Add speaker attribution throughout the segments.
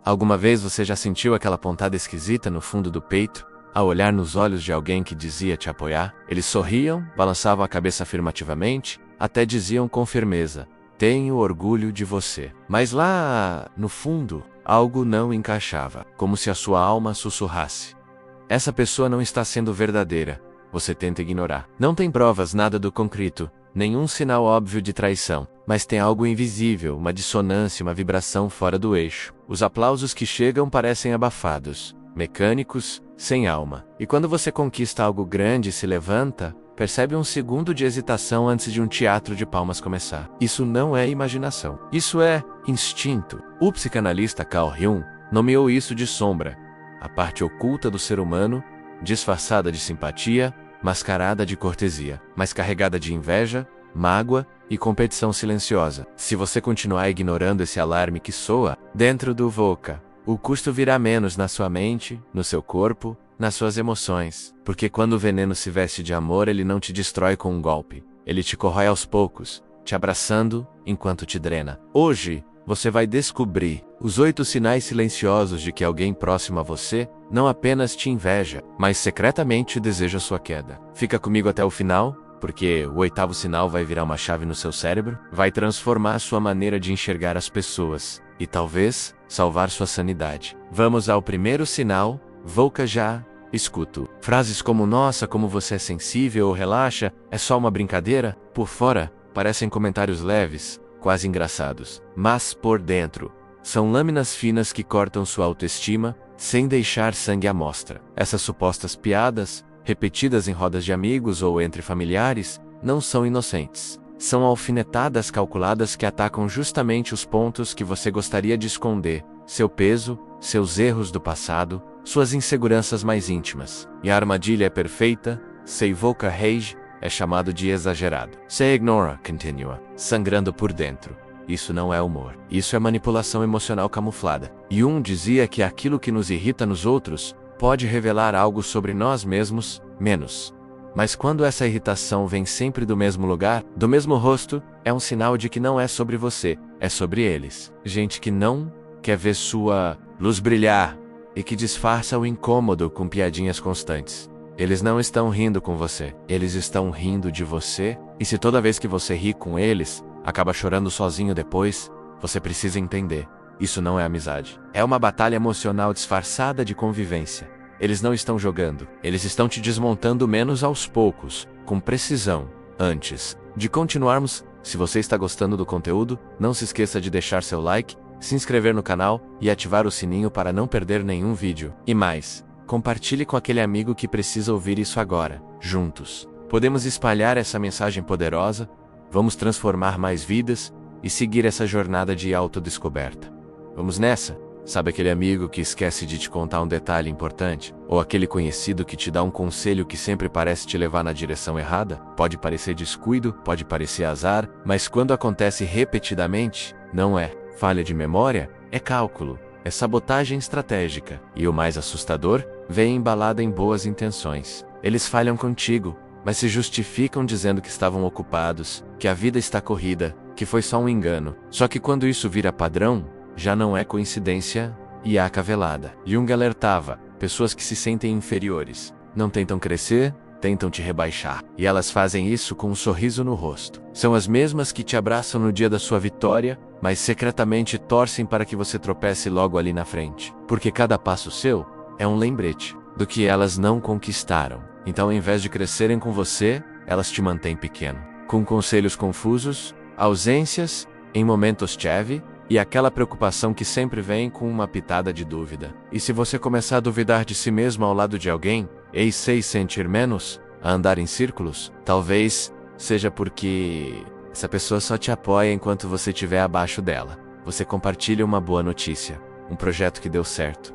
Speaker 1: Alguma vez você já sentiu aquela pontada esquisita no fundo do peito, ao olhar nos olhos de alguém que dizia te apoiar? Eles sorriam, balançavam a cabeça afirmativamente, até diziam com firmeza: tenho orgulho de você. Mas lá, no fundo, algo não encaixava, como se a sua alma sussurrasse: essa pessoa não está sendo verdadeira. Você tenta ignorar. Não tem provas, nada do concreto, nenhum sinal óbvio de traição, mas tem algo invisível, uma dissonância, uma vibração fora do eixo. Os aplausos que chegam parecem abafados, mecânicos, sem alma. E quando você conquista algo grande e se levanta, percebe um segundo de hesitação antes de um teatro de palmas começar. Isso não é imaginação. Isso é instinto. O psicanalista Carl Jung nomeou isso de sombra, a parte oculta do ser humano, disfarçada de simpatia, mascarada de cortesia, mas carregada de inveja, mágoa e competição silenciosa. Se você continuar ignorando esse alarme que soa dentro do VUCA, o custo virá menos na sua mente, no seu corpo, nas suas emoções. Porque quando o veneno se veste de amor, ele não te destrói com um golpe. Ele te corrói aos poucos, te abraçando enquanto te drena. Hoje, você vai descobrir os 8 sinais silenciosos de que alguém próximo a você não apenas te inveja, mas secretamente deseja sua queda. Fica comigo até o final, porque o 8º sinal vai virar uma chave no seu cérebro, vai transformar sua maneira de enxergar as pessoas e talvez salvar sua sanidade. Vamos ao primeiro sinal. VUCA já escuto frases como nossa, como você é sensível ou relaxa, é só uma brincadeira. Por fora, parecem comentários leves, quase engraçados, mas por dentro, são lâminas finas que cortam sua autoestima, sem deixar sangue à mostra. Essas supostas piadas, repetidas em rodas de amigos ou entre familiares, não são inocentes. São alfinetadas calculadas que atacam justamente os pontos que você gostaria de esconder: seu peso, seus erros do passado, suas inseguranças mais íntimas. E a armadilha é perfeita. Se evoca rage, é chamado de exagerado. Se ignora, continua, sangrando por dentro. Isso não é humor. Isso é manipulação emocional camuflada. Jung dizia que aquilo que nos irrita nos outros pode revelar algo sobre nós mesmos, menos. Mas quando essa irritação vem sempre do mesmo lugar, do mesmo rosto, é um sinal de que não é sobre você, é sobre eles. Gente que não quer ver sua luz brilhar e que disfarça o incômodo com piadinhas constantes. Eles não estão rindo com você, eles estão rindo de você, e se toda vez que você ri com eles, acaba chorando sozinho depois, você precisa entender: isso não é amizade. É uma batalha emocional disfarçada de convivência. Eles não estão jogando, eles estão te desmontando menos aos poucos, com precisão. Antes de continuarmos, se você está gostando do conteúdo, não se esqueça de deixar seu like, se inscrever no canal e ativar o sininho para não perder nenhum vídeo. E mais, compartilhe com aquele amigo que precisa ouvir isso agora. Juntos, podemos espalhar essa mensagem poderosa, vamos transformar mais vidas e seguir essa jornada de autodescoberta. Vamos nessa? Sabe aquele amigo que esquece de te contar um detalhe importante? Ou aquele conhecido que te dá um conselho que sempre parece te levar na direção errada? Pode parecer descuido, pode parecer azar, mas quando acontece repetidamente, não é falha de memória, é cálculo, é sabotagem estratégica. E o mais assustador, vem embalada em boas intenções. Eles falham contigo, mas se justificam dizendo que estavam ocupados, que a vida está corrida, que foi só um engano. Só que quando isso vira padrão, já não é coincidência e aca velada. Jung alertava: pessoas que se sentem inferiores não tentam crescer, tentam te rebaixar. E elas fazem isso com um sorriso no rosto. São as mesmas que te abraçam no dia da sua vitória, mas secretamente torcem para que você tropece logo ali na frente. Porque cada passo seu é um lembrete do que elas não conquistaram. Então, ao invés de crescerem com você, elas te mantêm pequeno. Com conselhos confusos, ausências em momentos-chave, e aquela preocupação que sempre vem com uma pitada de dúvida. E se você começar a duvidar de si mesmo ao lado de alguém, e se sentir menos, a andar em círculos, talvez seja porque essa pessoa só te apoia enquanto você estiver abaixo dela. Você compartilha uma boa notícia, um projeto que deu certo,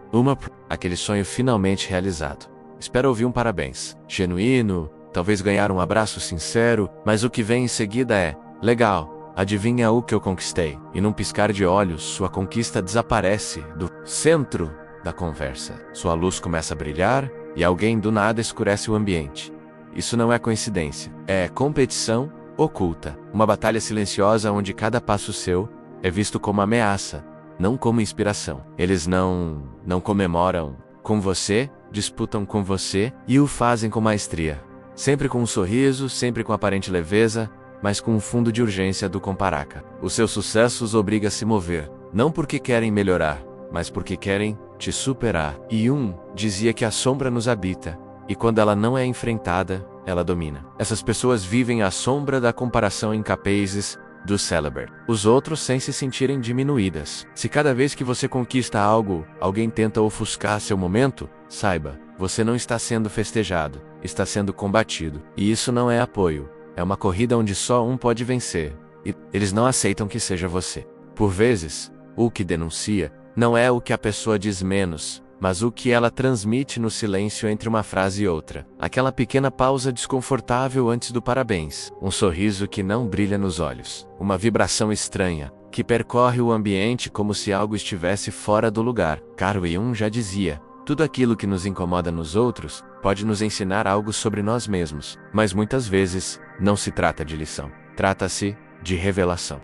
Speaker 1: aquele sonho finalmente realizado. Espero ouvir um parabéns genuíno, talvez ganhar um abraço sincero, mas o que vem em seguida é: legal, adivinha o que eu conquistei? E num piscar de olhos, sua conquista desaparece do centro da conversa. Sua luz começa a brilhar e alguém do nada escurece o ambiente. Isso não é coincidência, é competição oculta. Uma batalha silenciosa onde cada passo seu é visto como ameaça, não como inspiração. Eles não comemoram com você, disputam com você e o fazem com maestria. Sempre com um sorriso, sempre com aparente leveza, mas com um fundo de urgência do comparaca. O seu sucesso os obriga a se mover, não porque querem melhorar, mas porque querem te superar. E dizia que a sombra nos habita, e quando ela não é enfrentada, ela domina. Essas pessoas vivem à sombra da comparação incapazes do célebre. Os outros sem se sentirem diminuídas. Se cada vez que você conquista algo, alguém tenta ofuscar seu momento, saiba, você não está sendo festejado, está sendo combatido. E isso não é apoio. É uma corrida onde só um pode vencer. E eles não aceitam que seja você. Por vezes, o que denuncia não é o que a pessoa diz menos, mas o que ela transmite no silêncio entre uma frase e outra. Aquela pequena pausa desconfortável antes do parabéns. Um sorriso que não brilha nos olhos. Uma vibração estranha, que percorre o ambiente como se algo estivesse fora do lugar. Carl Jung já dizia, tudo aquilo que nos incomoda nos outros pode nos ensinar algo sobre nós mesmos. Mas muitas vezes, não se trata de lição. Trata-se de revelação.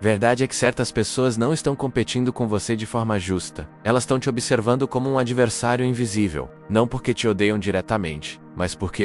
Speaker 1: Verdade é que certas pessoas não estão competindo com você de forma justa. Elas estão te observando como um adversário invisível. Não porque te odeiam diretamente, mas porque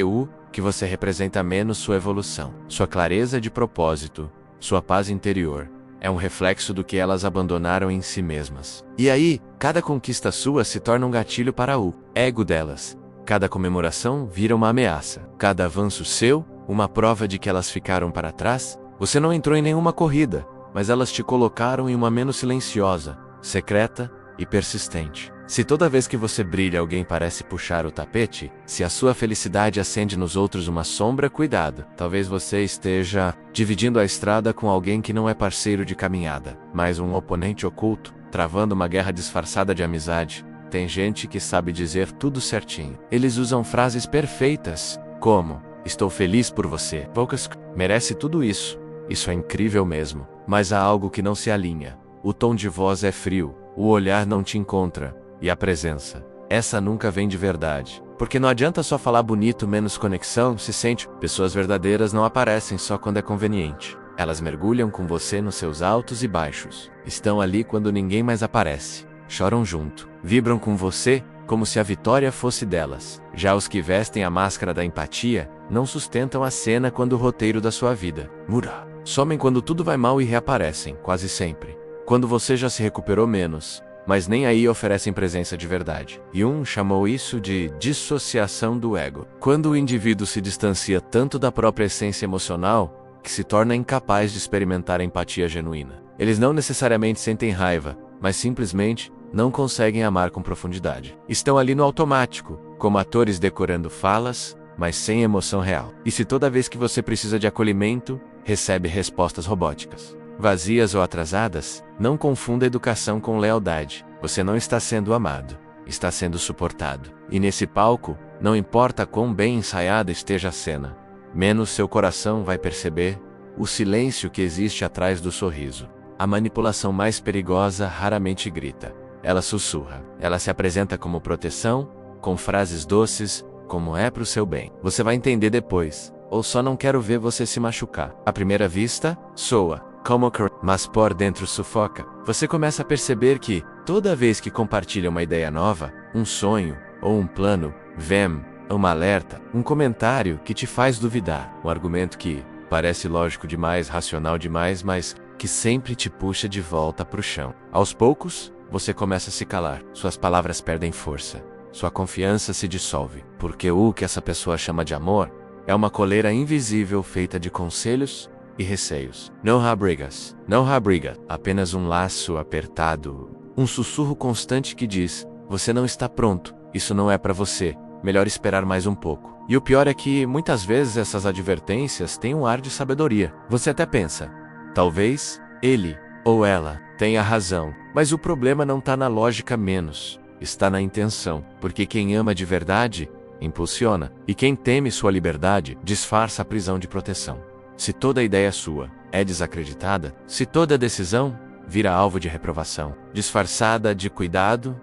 Speaker 1: que você representa menos sua evolução. Sua clareza de propósito, sua paz interior, é um reflexo do que elas abandonaram em si mesmas. E aí, cada conquista sua se torna um gatilho para o ego delas. Cada comemoração vira uma ameaça. Cada avanço seu, uma prova de que elas ficaram para trás. Você não entrou em nenhuma corrida, mas elas te colocaram em uma menos silenciosa, secreta e persistente. Se toda vez que você brilha alguém parece puxar o tapete, se a sua felicidade acende nos outros uma sombra, cuidado. Talvez você esteja dividindo a estrada com alguém que não é parceiro de caminhada, mas um oponente oculto, travando uma guerra disfarçada de amizade. Tem gente que sabe dizer tudo certinho. Eles usam frases perfeitas, como, estou feliz por você. Poucas merece tudo isso. Isso é incrível mesmo. Mas há algo que não se alinha. O tom de voz é frio, o olhar não te encontra, e a presença. Essa nunca vem de verdade. Porque não adianta só falar bonito menos conexão, se sente. Pessoas verdadeiras não aparecem só quando é conveniente. Elas mergulham com você nos seus altos e baixos. Estão ali quando ninguém mais aparece. Choram junto. Vibram com você, como se a vitória fosse delas. Já os que vestem a máscara da empatia, não sustentam a cena quando o roteiro da sua vida muda. Somem quando tudo vai mal e reaparecem, quase sempre. Quando você já se recuperou menos, mas nem aí oferecem presença de verdade. Jung chamou isso de dissociação do ego. Quando o indivíduo se distancia tanto da própria essência emocional, que se torna incapaz de experimentar a empatia genuína. Eles não necessariamente sentem raiva, mas simplesmente não conseguem amar com profundidade. Estão ali no automático, como atores decorando falas, mas sem emoção real. E se toda vez que você precisa de acolhimento, recebe respostas robóticas, vazias ou atrasadas, não confunda educação com lealdade. Você não está sendo amado, está sendo suportado. E nesse palco, não importa quão bem ensaiada esteja a cena, menos seu coração vai perceber o silêncio que existe atrás do sorriso. A manipulação mais perigosa raramente grita. Ela sussurra. Ela se apresenta como proteção, com frases doces, como é pro seu bem. Você vai entender depois, ou só não quero ver você se machucar. À primeira vista, soa como mas por dentro sufoca. Você começa a perceber que, toda vez que compartilha uma ideia nova, um sonho, ou um plano, vem uma alerta, um comentário que te faz duvidar. Um argumento que parece lógico demais, racional demais, mas que sempre te puxa de volta pro chão. Aos poucos, você começa a se calar. Suas palavras perdem força. Sua confiança se dissolve. Porque o que essa pessoa chama de amor é uma coleira invisível feita de conselhos e receios. Não há brigas. Não há briga. Apenas um laço apertado. Um sussurro constante que diz, você não está pronto. Isso não é para você. Melhor esperar mais um pouco. E o pior é que, muitas vezes, essas advertências têm um ar de sabedoria. Você até pensa, talvez ele ou ela tenha razão. Mas o problema não está na lógica menos. Está na intenção. Porque quem ama de verdade, impulsiona. E quem teme sua liberdade, disfarça a prisão de proteção. Se toda ideia sua é desacreditada, se toda decisão vira alvo de reprovação, disfarçada de cuidado,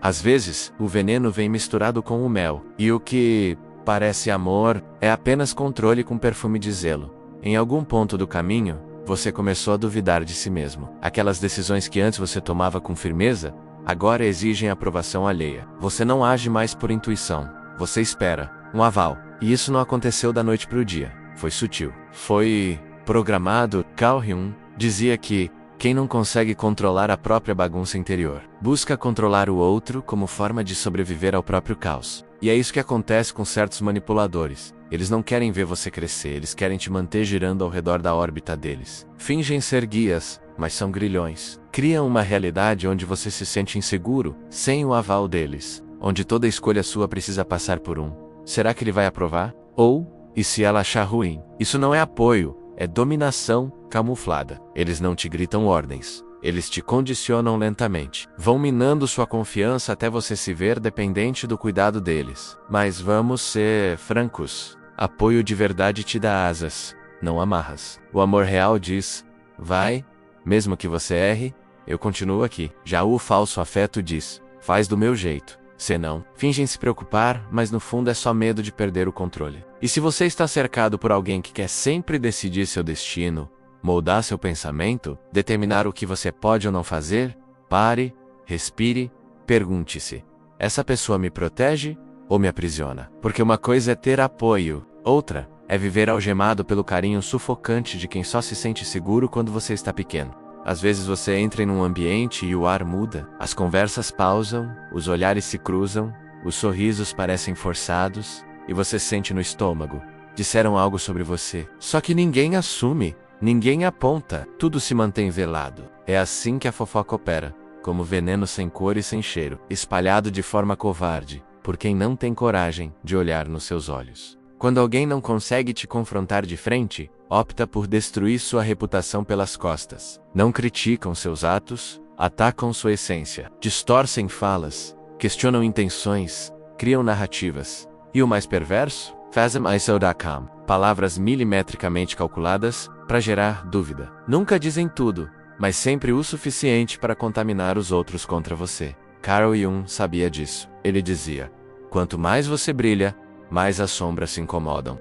Speaker 1: às vezes, o veneno vem misturado com o mel. E o que parece amor é apenas controle com perfume de zelo. Em algum ponto do caminho, você começou a duvidar de si mesmo. Aquelas decisões que antes você tomava com firmeza, agora exigem aprovação alheia. Você não age mais por intuição. Você espera um aval. E isso não aconteceu da noite para o dia. Foi sutil. Foi programado. Carl Jung dizia que quem não consegue controlar a própria bagunça interior, busca controlar o outro como forma de sobreviver ao próprio caos. E é isso que acontece com certos manipuladores. Eles não querem ver você crescer, eles querem te manter girando ao redor da órbita deles. Fingem ser guias, mas são grilhões. Criam uma realidade onde você se sente inseguro, sem o aval deles. Onde toda escolha sua precisa passar por um. Será que ele vai aprovar? Ou, e se ela achar ruim? Isso não é apoio, é dominação camuflada. Eles não te gritam ordens. Eles te condicionam lentamente. Vão minando sua confiança até você se ver dependente do cuidado deles. Mas vamos ser francos. Apoio de verdade te dá asas, não amarras. O amor real diz, vai, mesmo que você erre, eu continuo aqui. Já o falso afeto diz, faz do meu jeito. Senão, fingem se preocupar, mas no fundo é só medo de perder o controle. E se você está cercado por alguém que quer sempre decidir seu destino, moldar seu pensamento, determinar o que você pode ou não fazer, pare, respire, pergunte-se: essa pessoa me protege ou me aprisiona? Porque uma coisa é ter apoio, outra é viver algemado pelo carinho sufocante de quem só se sente seguro quando você está pequeno. Às vezes você entra em um ambiente e o ar muda, as conversas pausam, os olhares se cruzam, os sorrisos parecem forçados, e você sente no estômago: disseram algo sobre você. Só que ninguém assume, ninguém aponta, tudo se mantém velado. É assim que a fofoca opera, como veneno sem cor e sem cheiro, espalhado de forma covarde, por quem não tem coragem de olhar nos seus olhos. Quando alguém não consegue te confrontar de frente, opta por destruir sua reputação pelas costas. Não criticam seus atos, atacam sua essência, distorcem falas, questionam intenções, criam narrativas. E o mais perverso? Fasmiso.com. Palavras milimetricamente calculadas para gerar dúvida. Nunca dizem tudo, mas sempre o suficiente para contaminar os outros contra você. Carl Jung sabia disso. Ele dizia: quanto mais você brilha, mais as sombras se incomodam.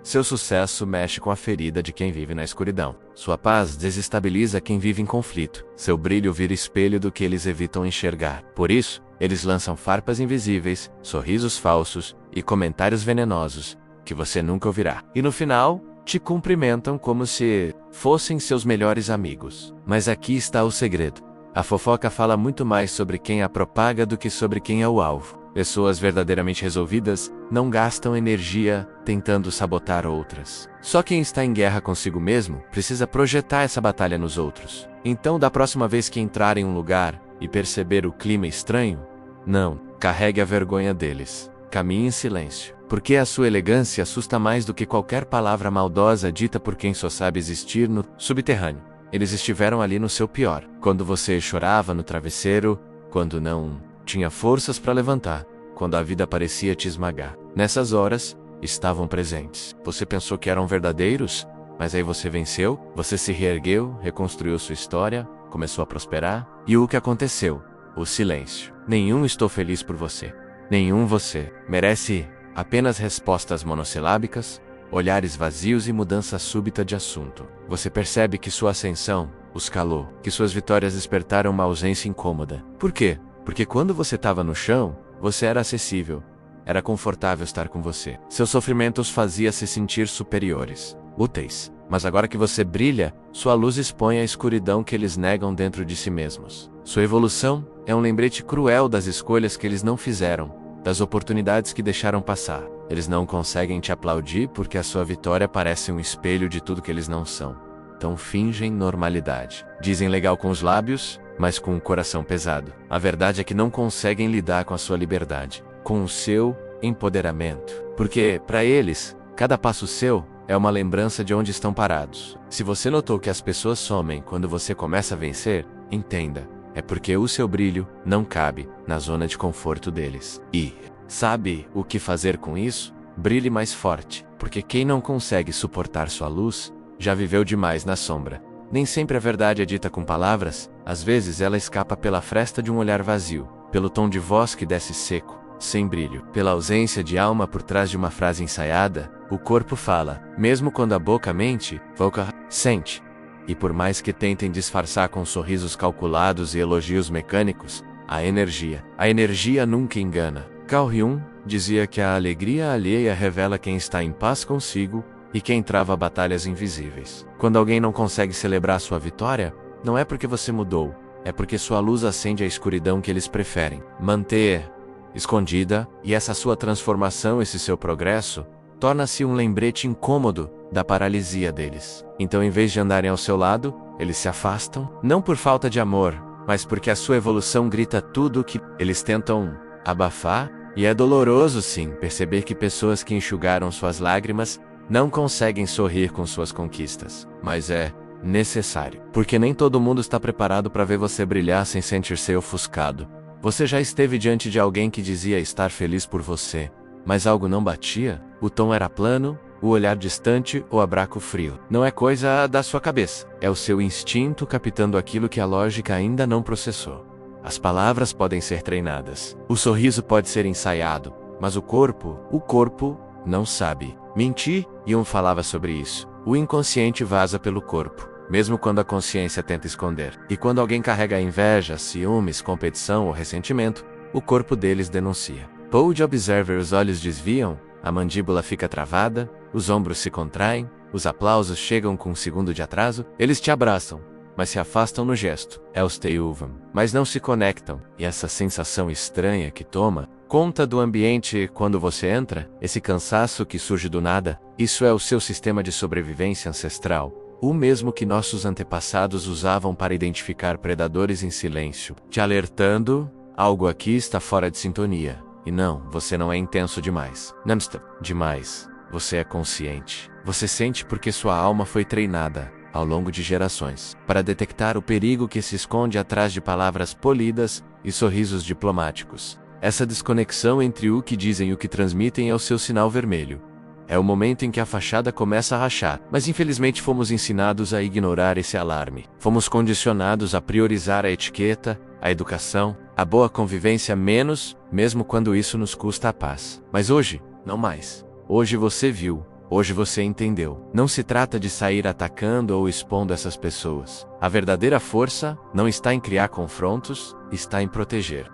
Speaker 1: Seu sucesso mexe com a ferida de quem vive na escuridão. Sua paz desestabiliza quem vive em conflito. Seu brilho vira espelho do que eles evitam enxergar. Por isso, eles lançam farpas invisíveis, sorrisos falsos e comentários venenosos que você nunca ouvirá. E no final, te cumprimentam como se fossem seus melhores amigos. Mas aqui está o segredo. A fofoca fala muito mais sobre quem a propaga do que sobre quem é o alvo. Pessoas verdadeiramente resolvidas não gastam energia tentando sabotar outras. Só quem está em guerra consigo mesmo precisa projetar essa batalha nos outros. Então, da próxima vez que entrar em um lugar e perceber o clima estranho, não carregue a vergonha deles. Caminhe em silêncio. Porque a sua elegância assusta mais do que qualquer palavra maldosa dita por quem só sabe existir no subterrâneo. Eles estiveram ali no seu pior. Quando você chorava no travesseiro, quando não tinha forças para levantar, quando a vida parecia te esmagar. Nessas horas, estavam presentes. Você pensou que eram verdadeiros, mas aí você venceu, você se reergueu, reconstruiu sua história, começou a prosperar. E o que aconteceu? O silêncio. Nenhum estou feliz por você. Nenhum você merece apenas respostas monossilábicas, olhares vazios e mudança súbita de assunto. Você percebe que sua ascensão os calou, que suas vitórias despertaram uma ausência incômoda. Por quê? Porque quando você estava no chão, você era acessível. Era confortável estar com você. Seu sofrimento os fazia se sentir superiores, úteis. Mas agora que você brilha, sua luz expõe a escuridão que eles negam dentro de si mesmos. Sua evolução é um lembrete cruel das escolhas que eles não fizeram, das oportunidades que deixaram passar. Eles não conseguem te aplaudir porque a sua vitória parece um espelho de tudo que eles não são. Então fingem normalidade. Dizem legal com os lábios, mas com o coração pesado. A verdade é que não conseguem lidar com a sua liberdade, com o seu empoderamento. Porque, para eles, cada passo seu é uma lembrança de onde estão parados. Se você notou que as pessoas somem quando você começa a vencer, entenda, é porque o seu brilho não cabe na zona de conforto deles. E, sabe o que fazer com isso? Brilhe mais forte, porque quem não consegue suportar sua luz, já viveu demais na sombra. Nem sempre a verdade é dita com palavras, às vezes ela escapa pela fresta de um olhar vazio, pelo tom de voz que desce seco, sem brilho, pela ausência de alma por trás de uma frase ensaiada. O corpo fala, mesmo quando a boca mente, Volker sente. E por mais que tentem disfarçar com sorrisos calculados e elogios mecânicos, a energia nunca engana. Carl Jung dizia que a alegria alheia revela quem está em paz consigo e quem trava batalhas invisíveis. Quando alguém não consegue celebrar sua vitória, não é porque você mudou, é porque sua luz acende a escuridão que eles preferem manter escondida, e essa sua transformação, esse seu progresso, torna-se um lembrete incômodo da paralisia deles. Então, em vez de andarem ao seu lado, eles se afastam, não por falta de amor, mas porque a sua evolução grita tudo o que eles tentam abafar, e é doloroso sim perceber que pessoas que enxugaram suas lágrimas não conseguem sorrir com suas conquistas, mas é necessário, porque nem todo mundo está preparado para ver você brilhar sem sentir-se ofuscado. Você já esteve diante de alguém que dizia estar feliz por você, mas algo não batia? O tom era plano, o olhar distante ou abraço frio. Não é coisa da sua cabeça, é o seu instinto captando aquilo que a lógica ainda não processou. As palavras podem ser treinadas, o sorriso pode ser ensaiado, mas o corpo não sabe. Mentir, Jung falava sobre isso. O inconsciente vaza pelo corpo, mesmo quando a consciência tenta esconder. E quando alguém carrega inveja, ciúmes, competição ou ressentimento, o corpo deles denuncia. Pode observar, os olhos desviam, a mandíbula fica travada, os ombros se contraem, os aplausos chegam com um segundo de atraso, eles te abraçam, mas se afastam no gesto. Eles te ouvem, mas não se conectam. E essa sensação estranha que toma conta do ambiente quando você entra, esse cansaço que surge do nada, isso é o seu sistema de sobrevivência ancestral, o mesmo que nossos antepassados usavam para identificar predadores em silêncio, te alertando, algo aqui está fora de sintonia. E não, você não é intenso demais. Não está demais. Você é consciente. Você sente porque sua alma foi treinada, ao longo de gerações, para detectar o perigo que se esconde atrás de palavras polidas e sorrisos diplomáticos. Essa desconexão entre o que dizem e o que transmitem é o seu sinal vermelho. É o momento em que a fachada começa a rachar, mas infelizmente fomos ensinados a ignorar esse alarme. Fomos condicionados a priorizar a etiqueta, a educação, a boa convivência menos, mesmo quando isso nos custa a paz. Mas hoje, não mais. Hoje você viu. Hoje você entendeu. Não se trata de sair atacando ou expondo essas pessoas. A verdadeira força não está em criar confrontos, está em proteger.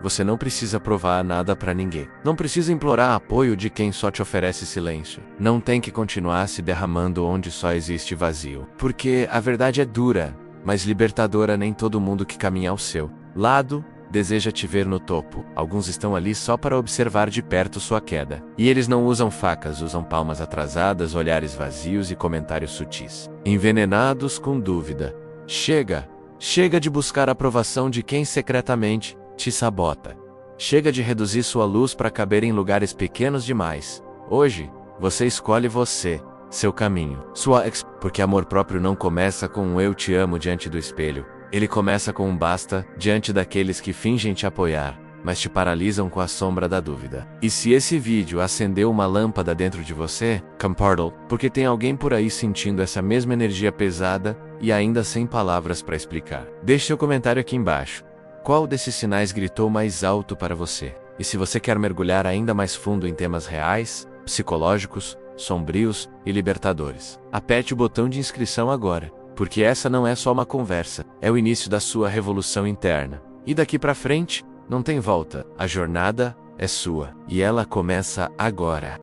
Speaker 1: Você não precisa provar nada para ninguém. Não precisa implorar apoio de quem só te oferece silêncio. Não tem que continuar se derramando onde só existe vazio. Porque a verdade é dura, mas libertadora. Nem todo mundo que caminha ao seu lado deseja te ver no topo. Alguns estão ali só para observar de perto sua queda. E eles não usam facas, usam palmas atrasadas, olhares vazios e comentários sutis. Envenenados com dúvida. Chega de buscar a aprovação de quem secretamente te sabota. Chega de reduzir sua luz para caber em lugares pequenos demais. Hoje, você escolhe você, seu caminho, porque amor próprio não começa com um eu te amo diante do espelho. Ele começa com um basta diante daqueles que fingem te apoiar, mas te paralisam com a sombra da dúvida. E se esse vídeo acendeu uma lâmpada dentro de você, compartilhe, porque tem alguém por aí sentindo essa mesma energia pesada e ainda sem palavras para explicar. Deixe seu comentário aqui embaixo. Qual desses sinais gritou mais alto para você? E se você quer mergulhar ainda mais fundo em temas reais, psicológicos, sombrios e libertadores, aperte o botão de inscrição agora. Porque essa não é só uma conversa, é o início da sua revolução interna. E daqui pra frente, não tem volta. A jornada é sua. E ela começa agora.